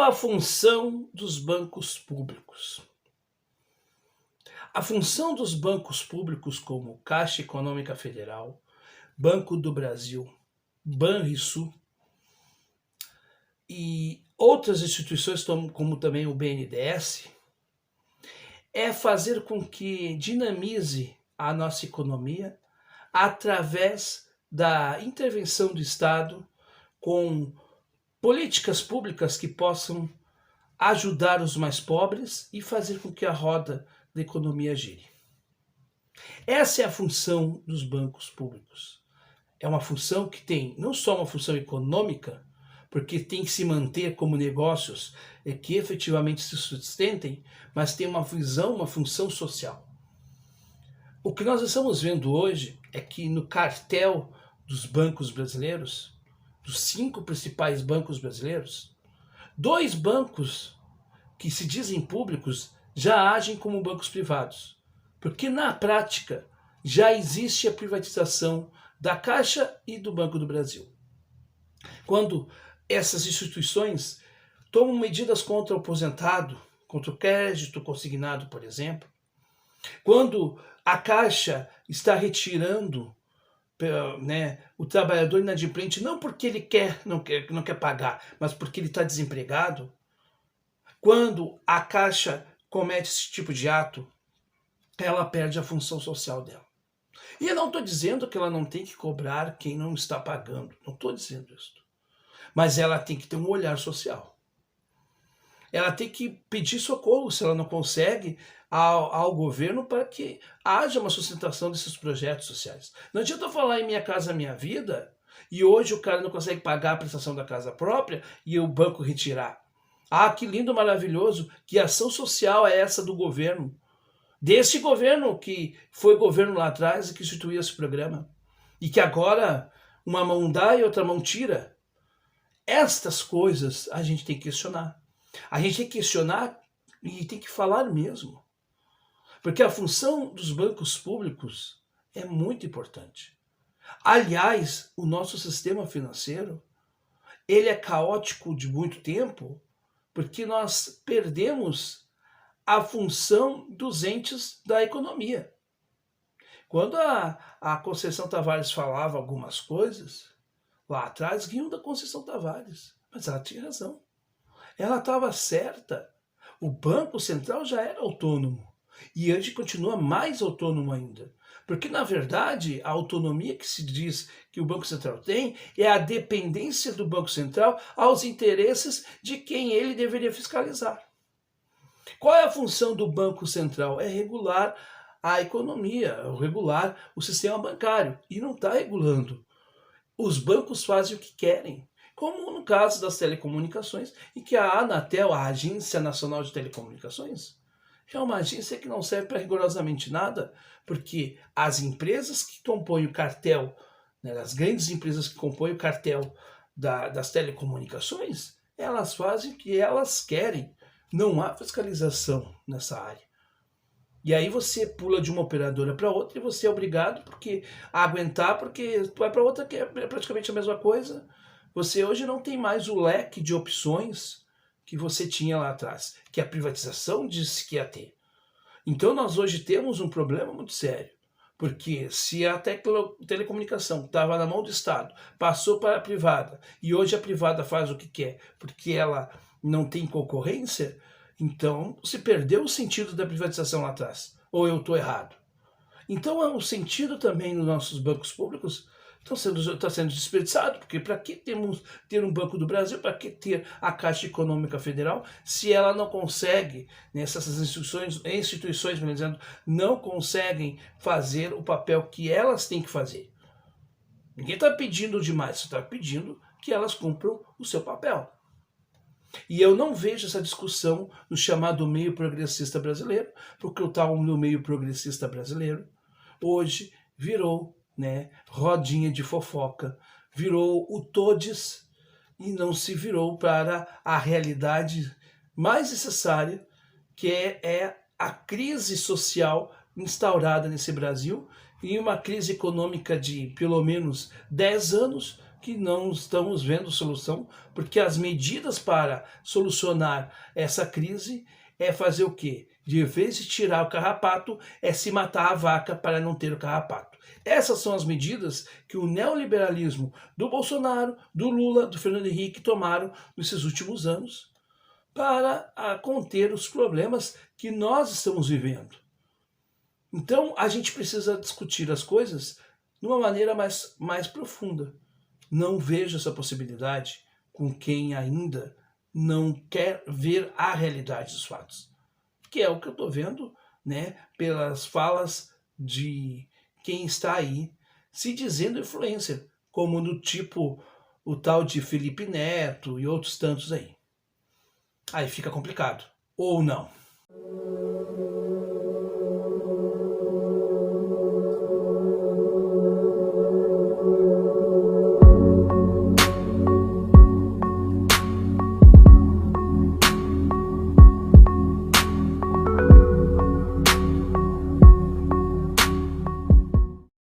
Qual a função dos bancos públicos? A função dos bancos públicos como Caixa Econômica Federal, Banco do Brasil, Banrisul e outras instituições como também o BNDES, é fazer com que dinamize a nossa economia através da intervenção do Estado com políticas públicas que possam ajudar os mais pobres e fazer com que a roda da economia gire. Essa é a função dos bancos públicos. É uma função que tem não só uma função econômica, porque tem que se manter como negócios que efetivamente se sustentem, mas tem uma visão, uma função social. O que nós estamos vendo hoje é que no cartel dos bancos brasileiros, dos 5 principais bancos brasileiros, 2 bancos que se dizem públicos já agem como bancos privados, porque na prática já existe a privatização da Caixa e do Banco do Brasil. Quando essas instituições tomam medidas contra o aposentado, contra o crédito consignado, por exemplo, quando a Caixa está retirando o trabalhador inadimplente, não porque ele não quer pagar, mas porque ele está desempregado, quando a Caixa comete esse tipo de ato, ela perde a função social dela. E eu não estou dizendo que ela não tem que cobrar quem não está pagando, não estou dizendo isso. Mas ela tem que ter um olhar social. Ela tem que pedir socorro, se ela não consegue, ao governo para que haja uma sustentação desses projetos sociais. Não adianta eu falar em Minha Casa Minha Vida e hoje o cara não consegue pagar a prestação da casa própria e o banco retirar. Ah, que lindo, maravilhoso, que ação social é essa do governo? Desse governo que foi governo lá atrás e que instituiu esse programa. E que agora uma mão dá e outra mão tira. Estas coisas a gente tem que questionar. A gente tem que questionar e tem que falar mesmo. Porque a função dos bancos públicos é muito importante. Aliás, o nosso sistema financeiro, ele é caótico de muito tempo, porque nós perdemos a função dos entes da economia. Quando a Conceição Tavares falava algumas coisas, lá atrás riam da Conceição Tavares, mas ela tinha razão. Ela estava certa. O Banco Central já era autônomo e hoje continua mais autônomo ainda. Porque, na verdade, a autonomia que se diz que o Banco Central tem é a dependência do Banco Central aos interesses de quem ele deveria fiscalizar. Qual é a função do Banco Central? É regular a economia, regular o sistema bancário. E não está regulando. Os bancos fazem o que querem. Como no caso das telecomunicações, em que a Anatel, a Agência Nacional de Telecomunicações, é uma agência que não serve para rigorosamente nada, porque as empresas que compõem o cartel, as grandes empresas que compõem o cartel das telecomunicações, elas fazem o que elas querem. Não há fiscalização nessa área. E aí você pula de uma operadora para outra e você é obrigado a aguentar, porque tu vai para outra que é praticamente a mesma coisa. Você hoje não tem mais o leque de opções que você tinha lá atrás, que a privatização disse que ia ter. Então nós hoje temos um problema muito sério, porque se a telecomunicação estava na mão do Estado, passou para a privada, e hoje a privada faz o que quer, porque ela não tem concorrência, então se perdeu o sentido da privatização lá atrás. Ou eu estou errado? Então o sentido também nos nossos bancos públicos está sendo desperdiçado, porque para que ter um Banco do Brasil, para que ter a Caixa Econômica Federal, se ela não consegue, essas instituições dizendo, não conseguem fazer o papel que elas têm que fazer. Ninguém está pedindo demais, você está pedindo que elas cumpram o seu papel. E eu não vejo essa discussão no chamado meio progressista brasileiro, porque o tal no meio progressista brasileiro hoje virou rodinha de fofoca, virou o todes e não se virou para a realidade mais necessária, que é a crise social instaurada nesse Brasil, e uma crise econômica de pelo menos 10 anos, que não estamos vendo solução, porque as medidas para solucionar essa crise é fazer o quê? De vez de tirar o carrapato, é se matar a vaca para não ter o carrapato. Essas são as medidas que o neoliberalismo do Bolsonaro, do Lula, do Fernando Henrique tomaram nesses últimos anos para conter os problemas que nós estamos vivendo. Então, a gente precisa discutir as coisas de uma maneira mais profunda. Não vejo essa possibilidade com quem ainda não quer ver a realidade dos fatos, que é o que eu estou vendo, né, pelas falas de quem está aí se dizendo influencer, como no tipo o tal de Felipe Neto e outros tantos aí. Aí fica complicado. Ou não.